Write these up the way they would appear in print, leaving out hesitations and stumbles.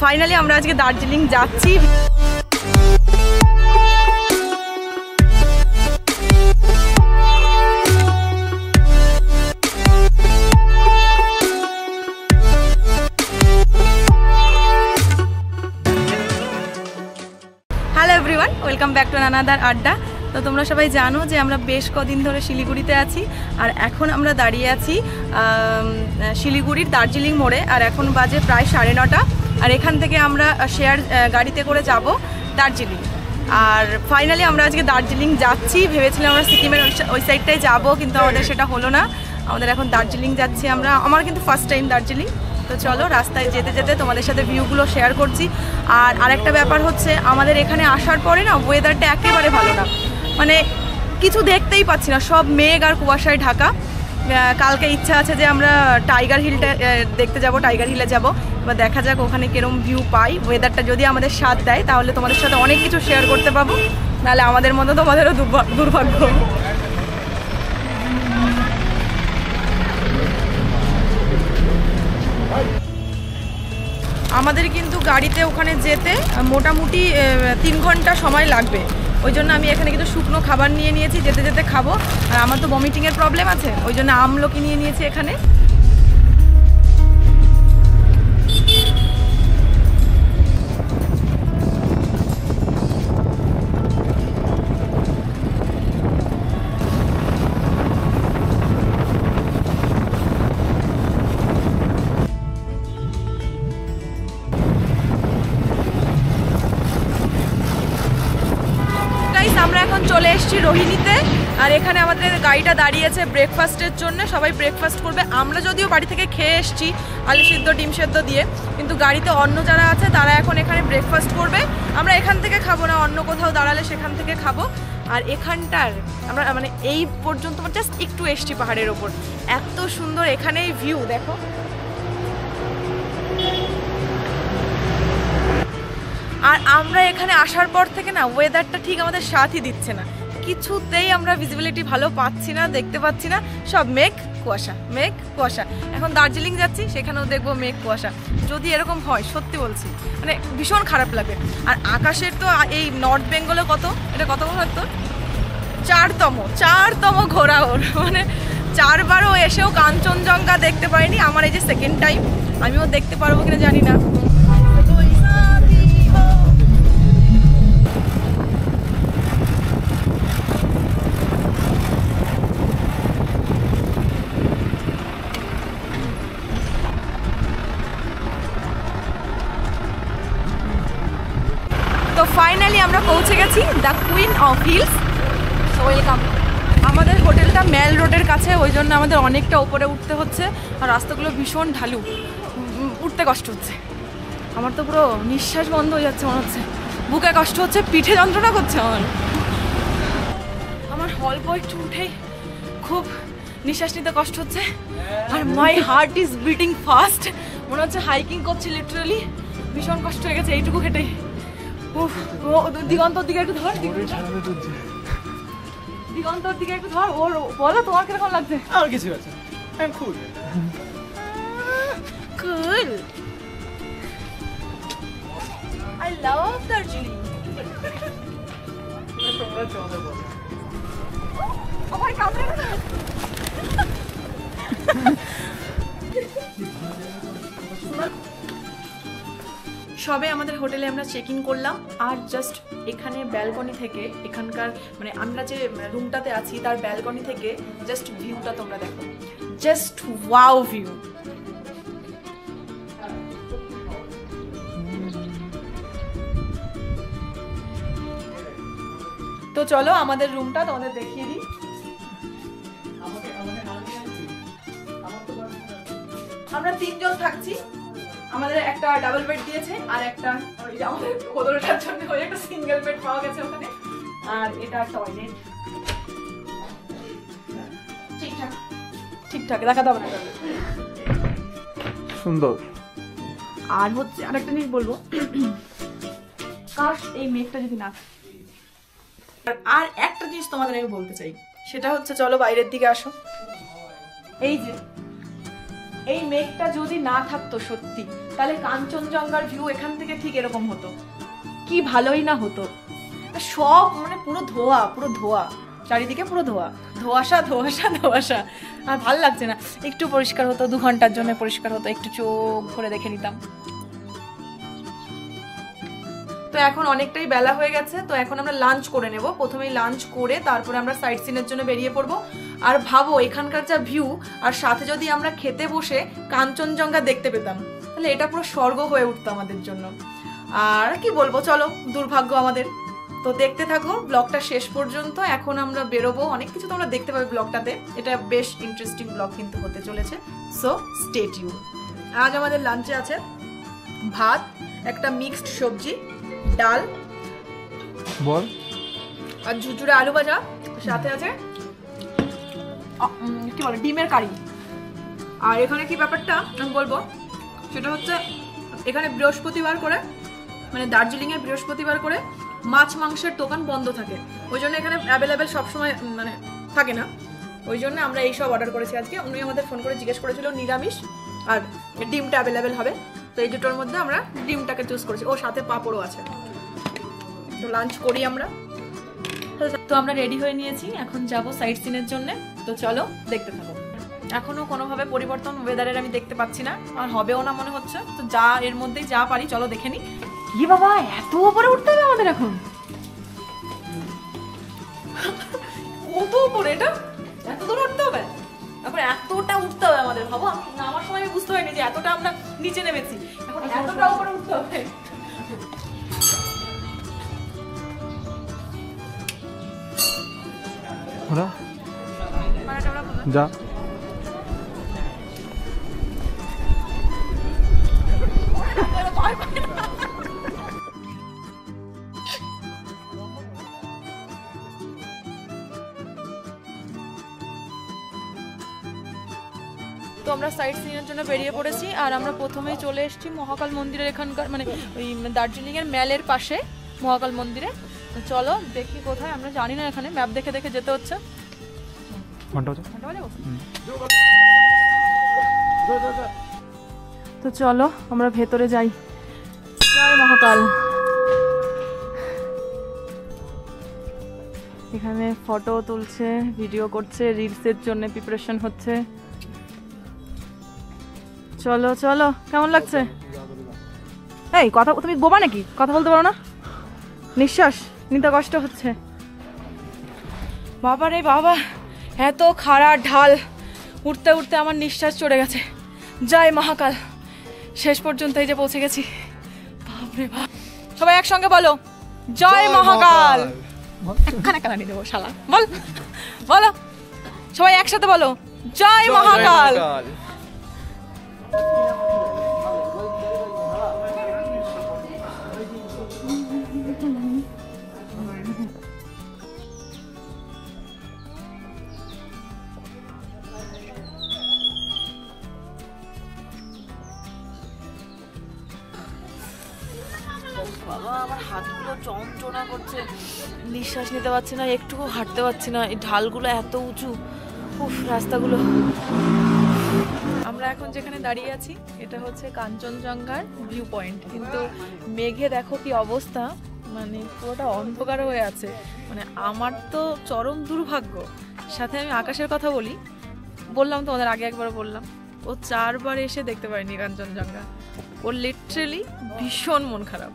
Finally আমরা আজকে দার্জিলিং যাচ্ছি। Hello everyone, welcome back to another আড্ডা। তো তোমরা সবাই জানো যে আমরা বেশ কদিন ধরে শিলিগুড়িতে আছি, আর এখন আমরা দাঁড়িয়ে আছি শিলিগুড়ির দার্জিলিং মোড়ে। আর এখন বাজে প্রায় 9:30, আর এখান থেকে আমরা শেয়ার গাড়িতে করে যাব দার্জিলিং। আর ফাইনালি আমরা আজকে দার্জিলিং যাচ্ছি। ভেবেছিলাম আমরা সিকিমের ওই সাইডটাই যাব, কিন্তু আমাদের সেটা হলো না। আমাদের এখন দার্জিলিং যাচ্ছি আমরা। আমার কিন্তু ফার্স্ট টাইম দার্জিলিং। তো চলো, রাস্তায় যেতে যেতে তোমাদের সাথে ভিউগুলো শেয়ার করছি। আর আরেকটা ব্যাপার হচ্ছে, আমাদের এখানে আসার পরে না ওয়েদারটা একেবারে ভালো না, মানে কিছু দেখতেই পাচ্ছি না, সব মেঘ আর কুয়াশায় ঢাকা। কালকে ইচ্ছা আছে যে আমরা টাইগার হিলটা দেখতে যাব, টাইগার হিলে যাব। এবার দেখা যাক ওখানে কিরম ভিউ পাই। ওয়েদারটা যদি আমাদের সাথ দেয় তাহলে তোমাদের সাথে অনেক কিছু শেয়ার করতে পাবো, নাহলে আমাদের মতো তোমাদেরও দুর্ভাগ্য। আমাদের কিন্তু গাড়িতে ওখানে যেতে মোটামুটি 3 ঘন্টা সময় লাগবে। ওই জন্য আমি এখানে কিছু শুকনো খাবার নিয়ে নিয়েছি, যেতে যেতে খাবো। আর আমার তো ভমিটিংয়ের প্রবলেম আছে, ওই জন্য আমলকি নিয়ে নিয়েছি এখানে। আমরা এখন চলে এসেছি রোহিণীতে, আর এখানে আমাদের গাড়িটা দাঁড়িয়েছে ব্রেকফাস্টের জন্য। সবাই ব্রেকফাস্ট করবে। আমরা যদিও বাড়ি থেকে খেয়ে এসেছি আলু সিদ্ধ ডিম সেদ্ধ দিয়ে, কিন্তু গাড়িতে অন্য যারা আছে তারা এখন এখানে ব্রেকফাস্ট করবে। আমরা এখান থেকে খাবো না, অন্য কোথাও দাঁড়ালে সেখান থেকে খাবো। আর এখানটার আমরা মানে এই পর্যন্ত জাস্ট একটু এসছি পাহাড়ের ওপর, এত সুন্দর এখানে ভিউ দেখো। আর আমরা এখানে আসার পর থেকে না ওয়েদারটা ঠিক আমাদের সাথই দিচ্ছে না, কিছুতেই আমরা ভিজিবিলিটি ভালো পাচ্ছি না, দেখতে পাচ্ছি না। সব মেঘ কুয়াশা, মেঘ কুয়াশা। এখন দার্জিলিং যাচ্ছি, সেখানেও দেখবো মেঘ কুয়াশা। যদি এরকম হয় সত্যি বলছি মানে ভীষণ খারাপ লাগে। আর আকাশের তো এই নর্থ বেঙ্গলে কত, এটা কত বছর তো 4তম ঘোরা ওর, মানে 4 বারও এসেও কাঞ্চনজঙ্ঘা দেখতে পারিনি। আমার এই যে সেকেন্ড টাইম, আমিও দেখতে পারবো কিনা জানি না। তো ফাইনালি আমরা পৌঁছে গেছি the queen of hills. Welcome. আমাদের হোটেলটা মেল রোডের কাছে, ওই জন্য আমাদের অনেকটা উপরে উঠতে হচ্ছে। আর রাস্তাগুলো ভীষণ ঢালু, উঠতে কষ্ট হচ্ছে। আমার তো পুরো নিঃশ্বাস বন্ধ হয়ে যাচ্ছে মনে হচ্ছে, বুকে কষ্ট হচ্ছে, পিঠে যন্ত্রণা করছে আমার অল্প একটু উঠেই খুব নিঃশ্বাস নিতে কষ্ট হচ্ছে। আর my heart is beating fast, মনে হচ্ছে হাইকিং করছি লিটারালি। ভীষণ কষ্ট হয়ে গেছে এইটুকু হেঁটেই। দিগন্তর দিকে একটু ধর, দিগন্তর দিকে একটু ধর। ওর বলো তোমার কিরকম লাগছে? আর কিছু আছে, I am cool. Cool, I love Darjeeling. ও ভাই কামড়ে না। সবে আমাদের হোটেলে আমরা চেক ইন করলাম, আর জাস্ট এখানে ব্যালকনি থেকে, এখানকার মানে আমরা যে রুমটাতে আছি তার ব্যালকনি থেকে জাস্ট ভিউটা তোমরা দেখো, জাস্ট ওয়াও ভিউ। তো চলো আমাদের রুমটা তোমাদের দেখিয়ে দিই। আমরা 3 জন থাকছি। আমাদের একটা ডাবল বেড দিয়েছে, আর একটা আমাদের কোদরটার জন্য ওই একটা সিঙ্গেল বেড পাওয়া গেছে ওখানে। আর এটা টয়লেট, ঠিকঠাক ঠিকঠাক দেখাতে হবে না, সুন্দর। আর হচ্ছে আরেকটা জিনিস বলবো, কাশ এই মেঘটা যদি না। আর একটা জিনিস তোমাদের আমি বলতে চাই, সেটা হচ্ছে চলো বাইরের দিকে আসো। এই যে এই মেঘটা যদি না থাকতো সত্যি তাহলে কাঞ্চনজঙ্ঘার ভিউ এখান থেকে ঠিক এরকম হতো, কি ভালোই না হতো। সব মানে পুরো ধোয়া, পুরো ধোয়া, চারিদিকে পুরো ধোয়া, ধোঁয়াশা ধোঁয়াশা ধোঁয়াশা। আর ভাল লাগছে না, একটু পরিষ্কার হতো, 2 ঘন্টার জন্য পরিষ্কার হতো, একটু চোখ ভরে দেখে নিতাম। তো এখন অনেকটাই বেলা হয়ে গেছে, তো এখন আমরা লাঞ্চ করে নেব। প্রথমেই লাঞ্চ করে তারপরে আমরা সাইট সিনের জন্য বেরিয়ে পড়বো। আর ভাবো এখানকার যা ভিউ, আর সাথে যদি আমরা খেতে বসে কাঞ্চনজঙ্ঘা দেখতে পেতাম, তাহলে এটা পুরো স্বর্গ হয়ে উঠতো আমাদের জন্য। আর কি বলবো, চলো, দুর্ভাগ্য আমাদের। তো দেখতে থাকো ব্লগটা শেষ পর্যন্ত। এখন আমরা বেরোবো, অনেক কিছু তোমরা দেখতে পাবে ব্লগটাতে। এটা বেশ ইন্টারেস্টিং ব্লগ কিন্তু হতে চলেছে, সো স্টে টিউন। আজ আমাদের লাঞ্চে আছে ভাত, একটা মিক্সড সবজি, ডাল বল, আর ঝুরঝুরে আলু ভাজা, সাথে আছে কি বলে ডিমের কারি। আর এখানে কি ব্যাপারটা আমি বলবো, সেটা হচ্ছে এখানে বৃহস্পতিবার করে, মানে দার্জিলিং এর বৃহস্পতিবার করে মাছ মাংসের দোকান বন্ধ থাকে। ওই জন্য এখানে অ্যাভেলেবেল সবসময় মানে থাকে না। ওই জন্য আমরা এইসব অর্ডার করেছি আজকে। উনি আমাদের ফোন করে জিজ্ঞেস করেছিল নিরামিষ আর ডিমটা অ্যাভেলেবেল হবে, তো এই দুটোর মধ্যে আমরা ডিমটাকে চুজ করেছি। ও সাথে পাঁপড়ও আছে। তো লাঞ্চ করি আমরা। তো আমরা রেডি হয়ে নিয়েছি, এখন যাব সাইট সিনের জন্য। তো চলো দেখতে থাকো। এখনো কোনোভাবে পরিবর্তন ওয়েদারের আমি দেখতে পাচ্ছি না, আর হবেও না মনে হচ্ছে। তো যা এর মধ্যেই যা পারি চলো দেখে নি। কি বাবা, এত উপরে উঠতে হবে আমাদের এখন? কত উপরে এটা? এত দূর উঠতে হবে? এখন এতটা উঠতে হবে আমাদের, ভাবো। আমার সময় আমি বুঝতে পারিনি যে এতটা আমরা নিচে নেমেছি, এখন এতটা উপরে উঠতে হবে। যা তো আমরা সাইট সিনের জন্য বেরিয়ে পড়েছি। আর আমরা প্রথমেই চলে এসেছি মহাকাল মন্দিরের এখানকার, মানে ওই দার্জিলিং এর ম্যালের পাশে মহাকাল মন্দিরে। চলো দেখি কোথায়, আমরা জানি না, এখানে ম্যাপ দেখে দেখে যেতে হচ্ছে। তো চলো আমরা ভেতরে যাই। জয় মহাকাল। এখানে ফটো তুলছে, ভিডিও করছে, রিলসের জন্য প্রিপারেশন হচ্ছে। চলো চলো, কেমন লাগছে? এই কথা, তুমি বোবা নাকি? কথা বলতে পারো না? নিঃশ্বাস নিতে কষ্ট হচ্ছে। বাবা রে বাবা, এত খাড়া ঢাল, উঠতে উঠতে আমার নিঃশ্বাস চড়ে গেছে। জয় মহাকাল। শেষ পর্যন্ত এই যে পৌঁছে গেছি। বাপরে বাপ, সবাই একসঙ্গে বলো জয় মহাকাল। একখানা কালানি দেবো শালা, বল বলো সবাই একসাথে বলো জয় মহাকাল। বাবা, আমার হাতগুলো যন্ত্রণা করছে, নিঃশ্বাস নিতে পারছি না, একটুকু হাঁটতে পারছি না। এই ঢালগুলো এত উঁচু, উফ, রাস্তাগুলো। আমরা এখন যেখানে দাঁড়িয়ে আছি এটা হচ্ছে কাঞ্চনজঙ্ঘার ভিউ পয়েন্ট, কিন্তু মেঘে দেখো কি অবস্থা, মানে পুরোটা অন্ধকার হয়ে আছে। মানে আমার তো চরম দুর্ভাগ্য। সাথে আমি আকাশের কথা বললাম তোমাদের আগে একবার বললাম, ও 4 বার এসে দেখতে পারেনি কাঞ্চনজঙ্ঘা। ওর লিটারালি ভীষণ মন খারাপ।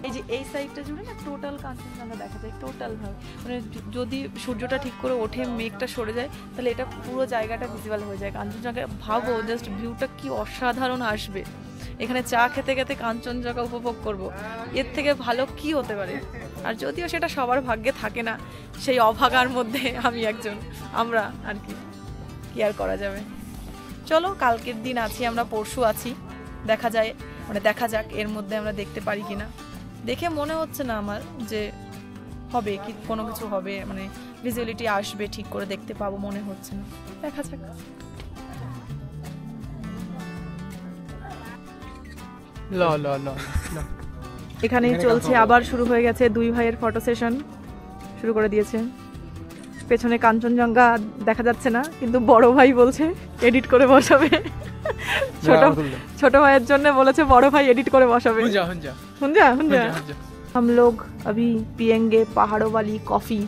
এই যে এই সাইডটা জুড়ে না টোটাল কাঞ্চনজঙ্ঘা দেখা যায়, টোটাল ভাবে। মানে যদি সূর্যটা ঠিক করে ওঠে, মেঘটা সরে যায়, তাহলে এটা পুরো জায়গাটা ভিজিবল হয়ে যায় কাঞ্চনজঙ্ঘা। ভাবো জাস্ট ভিউটা কি অসাধারণ আসবে। এখানে চা খেতে খেতে কাঞ্চনজঙ্ঘা উপভোগ করব, এর থেকে ভালো কি হতে পারে? আর যদিও সেটা সবার ভাগ্যে থাকে না, সেই অভাগার মধ্যে আমি একজন, আমরা আর কি আর করা যাবে। চলো, কালকের দিন আছি আমরা, পরশু আছি, দেখা যায়, মানে দেখা যাক এর মধ্যে আমরা দেখতে পারি কিনা। দেখে মনে হচ্ছে না আমার যে হবে কি, কোনো কিছু হবে, মানে ভিজিবিলিটি আসবে, ঠিক করে দেখতে পাবো মনে হচ্ছে না। দেখা যাক। এখানেই চলছে, আবার শুরু হয়ে গেছে। 2 ভাইয়ের ফটো সেশন শুরু করে দিয়েছে। পেছনে কাঞ্চনজঙ্ঘা দেখা যাচ্ছে না, কিন্তু বড় ভাই বলছে এডিট করে বসাবে। ছোট ভাইয়ের জন্য বলেছে বড় ভাই এডিট করে বসাবে। हुंजा हम लोग अभी पियेंगे पहाड़ों वाली कॉफी।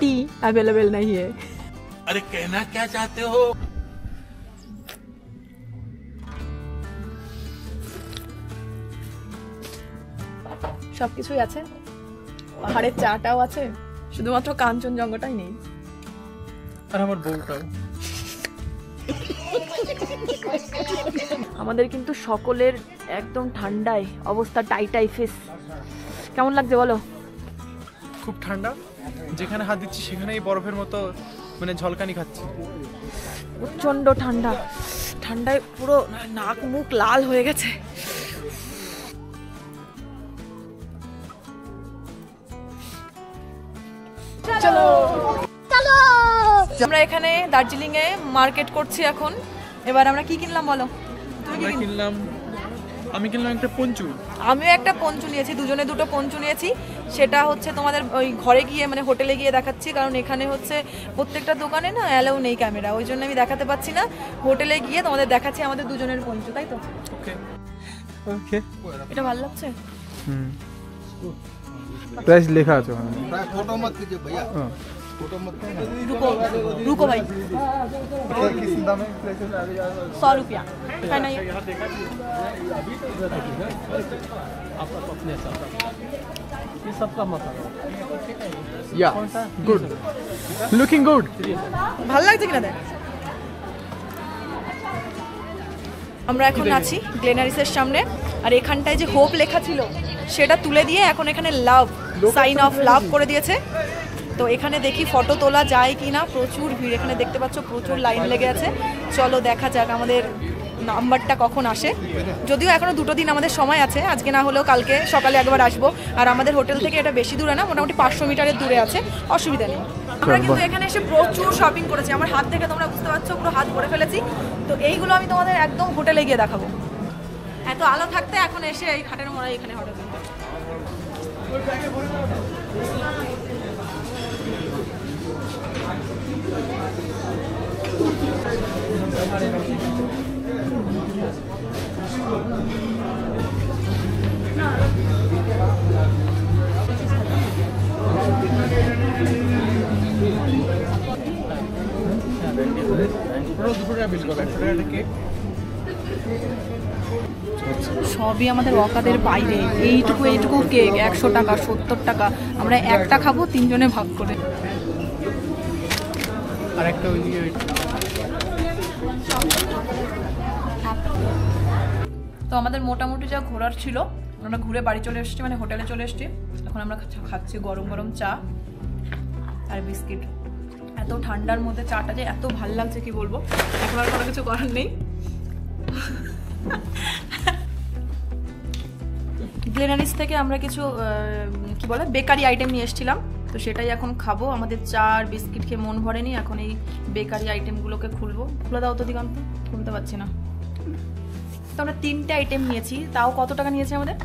टी अवेलेबल नहीं है। अरे कहना क्या चाहते हो? সবকিছুই আছে, পাহাড়ের চাটাও আছে, শুধুমাত্র কাঞ্চনজঙ্ঘাটাই নেই। আর আমার বউটাও। আমাদের কিন্তু সকলের একদম ঠান্ডায় অবস্থা টাইটাই ফেস। কেমন লাগছে বলো? খুব ঠান্ডা, যেখানে হাত দিচ্ছি সেখানেই বরফের মতো মানে ঝলকানি খাচ্ছি। প্রচন্ড ঠান্ডা, ঠান্ডায় পুরো নাক মুখ লাল হয়ে গেছে। চলো চলো, আমরা এখানে দার্জিলিং এ মার্কেট করছি এখন। এবার আমরা কি কিনলাম বলো? আমি কিনলাম একটা পঞ্চু। আমিও একটা পঞ্চু নিয়েছি, দুজনে দুটো পঞ্চু নিয়েছি। সেটা হচ্ছে তোমাদের ওই ঘরে গিয়ে মানে হোটেলে গিয়ে দেখাচ্ছি, কারণ এখানে হচ্ছে প্রত্যেকটা দোকানে না অ্যালাউ নেই ক্যামেরা, ওই জন্য আমি দেখাতে পাচ্ছি না। হোটেলে গিয়ে তোমাদের দেখাচ্ছি আমাদের দুজনের পঞ্চু, তাই তো? ওকে ওকে, এটা ভালো লাগছে। প্রাইস লেখা আছে ওখানে। फोटो मत कीजिए भैया, फोटो मत कीजिए। रुको रुको भाई, किस दाम में प्लेसेस आ रही है? 100 रुपया है ना ये? ये सबका मसाला। या गुड, लुकिंग गुड। ভালো লাগছে কিনা দেখ। আমরা এখন আছি গ্লেনারিসের সামনে, আর এখানটায় যে হোপ লেখা ছিল সেটা তুলে দিয়ে এখন এখানে লাভ, সাইন অফ লাভ করে দিয়েছে। তো এখানে দেখি ফটো তোলা যায় কি না। প্রচুর ভিড় এখানে, দেখতে পাচ্ছ প্রচুর লাইন লেগে আছে। চলো দেখা যাক আমাদের নাম্বারটা কখন আসে। যদিও এখনো 2 দিন আমাদের সময় আছে, আজকে না হলেও কালকে সকালে একবার আসবো। আর আমাদের হোটেল থেকে এটা বেশি দূরে না, মোটামুটি 500 মিটারের দূরে আছে, অসুবিধা নেই। আমরা কিন্তু এখানে এসে প্রচুর শপিং করেছি, আমার হাত দেখে তোমরা বুঝতে পারছো পুরো হাত ভরে ফেলেছি। তো এইগুলো আমি তোমাদের একদম হোটেলে গিয়ে দেখাবো। এত আলো থাকতে এখন এসে এই খাটের মোড়ায় এখানে হোটেল। সবই আমাদের অকাদের বাইরে। এইটুকু কেক 100 টাকা, 70 টাকা। আমরা একটা খাবো 3 জনে ভাগ করে। আর একটা ওই দিকে তো আমাদের মোটামুটি যা ঘোরার ছিল আমরা ঘুরে বাড়ি চলে এসেছি, মানে হোটেলে চলে এসেছি। এখন আমরা খাচ্ছি গরম গরম চা আর বিস্কিট। এত ঠান্ডার মধ্যে চাটা যে এত ভাল লাগছে কি বলবো, এখন আর কোনো কিছু করার নেই। গ্লেনারিস থেকে আমরা কিছু কি বলে বেকারি আইটেম নিয়ে এসেছিলাম, তো সেটাই এখন খাবো। আমাদের চা আর বিস্কিট খেয়ে মন ভরেনি, এখন এই বেকারি আইটেমগুলোকে খুলবো। খুলে দাও তো দিগন্ত, খুলতে পারছি না। তো আমরা 3টে আইটেম নিয়েছি, তাও কত টাকা নিয়েছে আমাদের?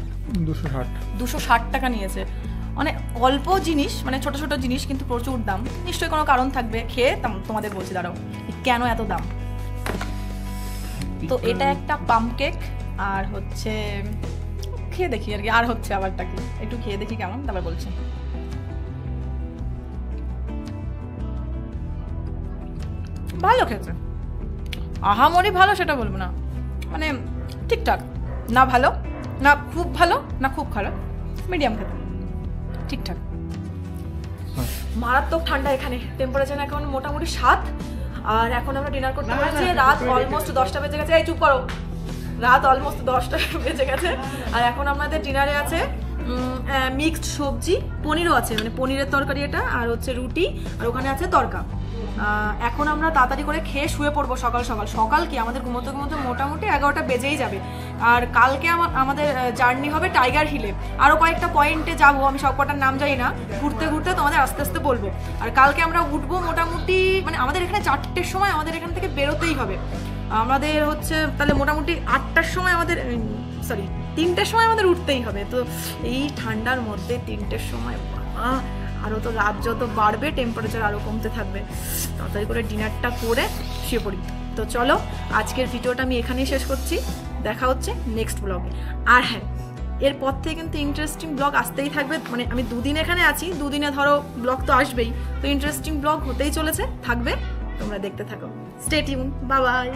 260 টাকা নিয়েছে। মানে অল্প জিনিস, মানে ছোট ছোট জিনিস, কিন্তু প্রচুর দাম। নিশ্চয়ই কোনো কারণ থাকবে, খেয়ে তোমাদের বলছি দাঁড়াও কেন এত দাম। তো এটা একটা পাম কেক, আর হচ্ছে খেয়ে দেখি আর কি, আর হচ্ছে আবারটা কি একটু খেয়ে দেখি কেমন, তারপর বলছি। ভালো খেয়েছে, আহামরি ভালো সেটা বলবো না, মানে ঠিকঠাক না, ভালো না খুব ভালো না খুব খারাপ, মিডিয়াম খেতে ঠিকঠাক। মারাত্মক ঠান্ডা এখানে, টেম্পারেচার এখন মোটামুটি 7। আর এখন আমরা ডিনার করতে বসেছি, রাত অলমোস্ট 10টা বেজে গেছে। এই চুপ করো, রাত অলমোস্ট 10টা বেজে গেছে। আর এখন আমাদের ডিনারে আছে মিক্সড সবজি, পনিরও আছে, মানে পনিরের তরকারি এটা, আর হচ্ছে রুটি, আর ওখানে আছে তরকা। এখন আমরা তাড়াতাড়ি করে খেয়ে শুয়ে পড়বো সকাল সকাল। সকাল কি আমাদের ঘুমোতে ঘুমোতে মোটামুটি 11টা বেজেই যাবে। আর কালকে আমাদের জার্নি হবে টাইগার হিলে, আরও কয়েকটা পয়েন্টে যাবো, আমি সব কটার নাম জানি না, ঘুরতে ঘুরতে তোমাদের আস্তে আস্তে বলবো। আর কালকে আমরা উঠবো মোটামুটি, মানে আমাদের এখানে 4টের সময় আমাদের এখান থেকে বেরোতেই হবে। আমাদের হচ্ছে তাহলে মোটামুটি 8টার সময় আমাদের, সরি 3টের সময় আমাদের উঠতেই হবে। তো এই ঠান্ডার মধ্যে 3টের সময় আরও তো রাত যত বাড়বে টেম্পারেচার আরও কমতে থাকবে। তাড়াতাড়ি করে ডিনারটা করে শুয়ে পড়ি। তো তো চলো আজকের ভিডিওটা আমি এখানেই শেষ করছি, দেখা হচ্ছে নেক্সট ব্লগে। আর হ্যাঁ, এরপর থেকে কিন্তু ইন্টারেস্টিং ব্লগ আসতেই থাকবে, মানে আমি দুদিন এখানে আছি, দুদিনে ধরো ব্লগ তো আসবেই, তো ইন্টারেস্টিং ব্লগ হতেই চলেছে, থাকবে, তোমরা দেখতে থাকো। Stay tune, bye bye.